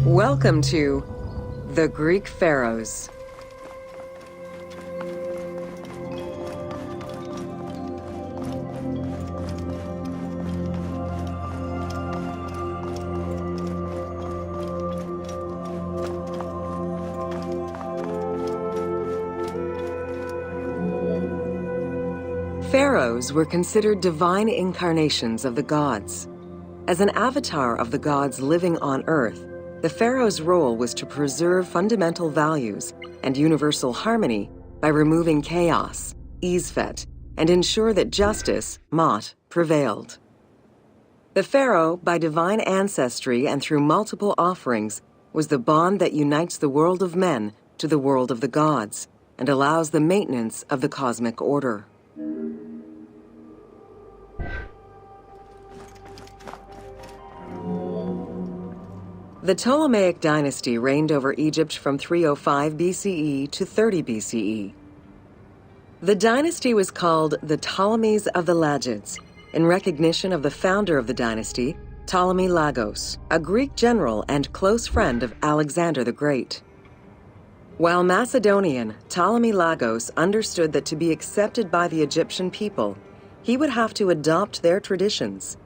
Welcome to the Greek Pharaohs. Pharaohs were considered divine incarnations of the gods. As an avatar of the gods living on Earth, the pharaoh's role was to preserve fundamental values and universal harmony by removing chaos, Isfet, and ensure that justice, Mot, prevailed. The pharaoh, by divine ancestry and through multiple offerings, was the bond that unites the world of men to the world of the gods and allows the maintenance of the cosmic order. The Ptolemaic dynasty reigned over Egypt from 305 BCE to 30 BCE. The dynasty was called the Ptolemies of the Lagids, in recognition of the founder of the dynasty, Ptolemy Lagos, a Greek general and close friend of Alexander the Great. While Macedonian, Ptolemy Lagos understood that to be accepted by the Egyptian people, he would have to adopt their traditions.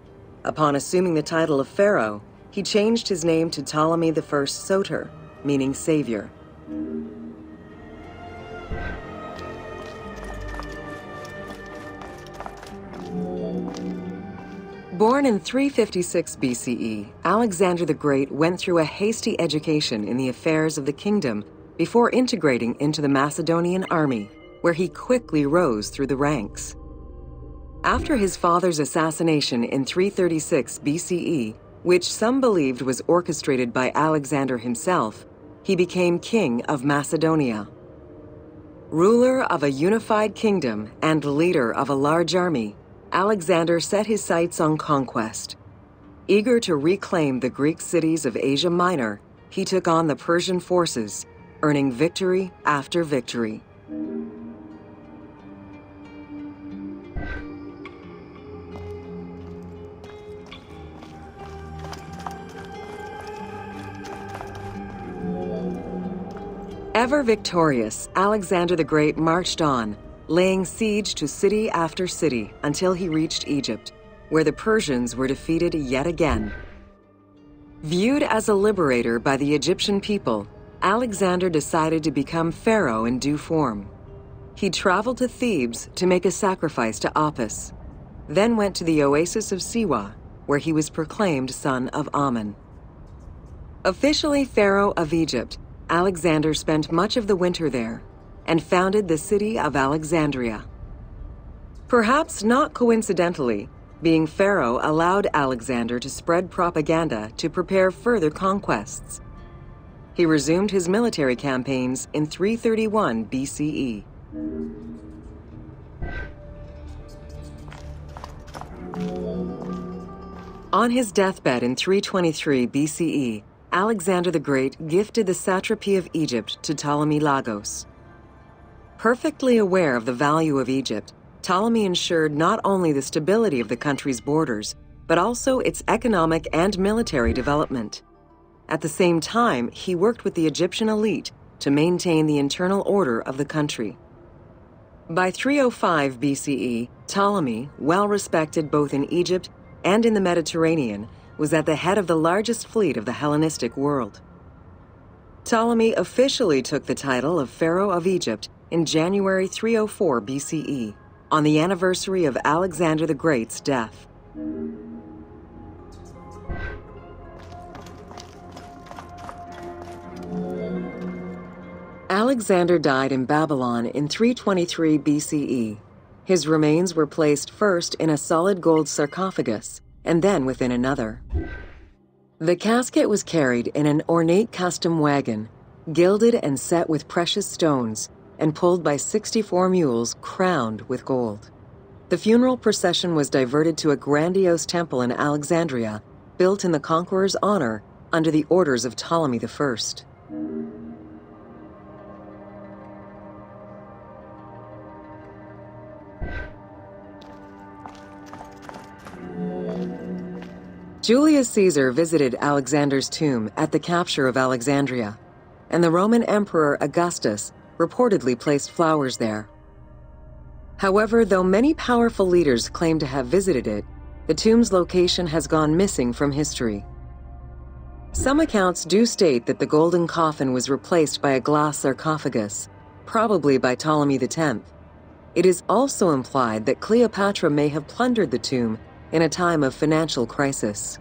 Upon assuming the title of pharaoh, he changed his name to Ptolemy I Soter, meaning savior. Born in 356 BCE, Alexander the Great went through a hasty education in the affairs of the kingdom before integrating into the Macedonian army, where he quickly rose through the ranks. After his father's assassination in 336 BCE, which some believed was orchestrated by Alexander himself, he became king of Macedonia. Ruler of a unified kingdom and leader of a large army, Alexander set his sights on conquest. Eager to reclaim the Greek cities of Asia Minor, he took on the Persian forces, earning victory after victory. Ever victorious, Alexander the Great marched on, laying siege to city after city until he reached Egypt, where the Persians were defeated yet again. Viewed as a liberator by the Egyptian people, Alexander decided to become pharaoh in due form. He traveled to Thebes to make a sacrifice to Apis, then went to the oasis of Siwa, where he was proclaimed son of Amun. Officially pharaoh of Egypt, Alexander spent much of the winter there and founded the city of Alexandria. Perhaps not coincidentally, being pharaoh allowed Alexander to spread propaganda to prepare further conquests. He resumed his military campaigns in 331 BCE. On his deathbed in 323 BCE, Alexander the Great gifted the satrapy of Egypt to Ptolemy Lagos. Perfectly aware of the value of Egypt, Ptolemy ensured not only the stability of the country's borders, but also its economic and military development. At the same time, he worked with the Egyptian elite to maintain the internal order of the country. By 305 BCE, Ptolemy, well respected both in Egypt and in the Mediterranean, was at the head of the largest fleet of the Hellenistic world. Ptolemy officially took the title of Pharaoh of Egypt in January 304 BCE, on the anniversary of Alexander the Great's death. Alexander died in Babylon in 323 BCE. His remains were placed first in a solid gold sarcophagus, and then within another. The casket was carried in an ornate custom wagon, gilded and set with precious stones, and pulled by 64 mules crowned with gold. The funeral procession was diverted to a grandiose temple in Alexandria, built in the conqueror's honor under the orders of Ptolemy I. Julius Caesar visited Alexander's tomb at the capture of Alexandria, and the Roman Emperor Augustus reportedly placed flowers there. However, though many powerful leaders claim to have visited it, the tomb's location has gone missing from history. Some accounts do state that the golden coffin was replaced by a glass sarcophagus, probably by Ptolemy X. It is also implied that Cleopatra may have plundered the tomb in a time of financial crisis.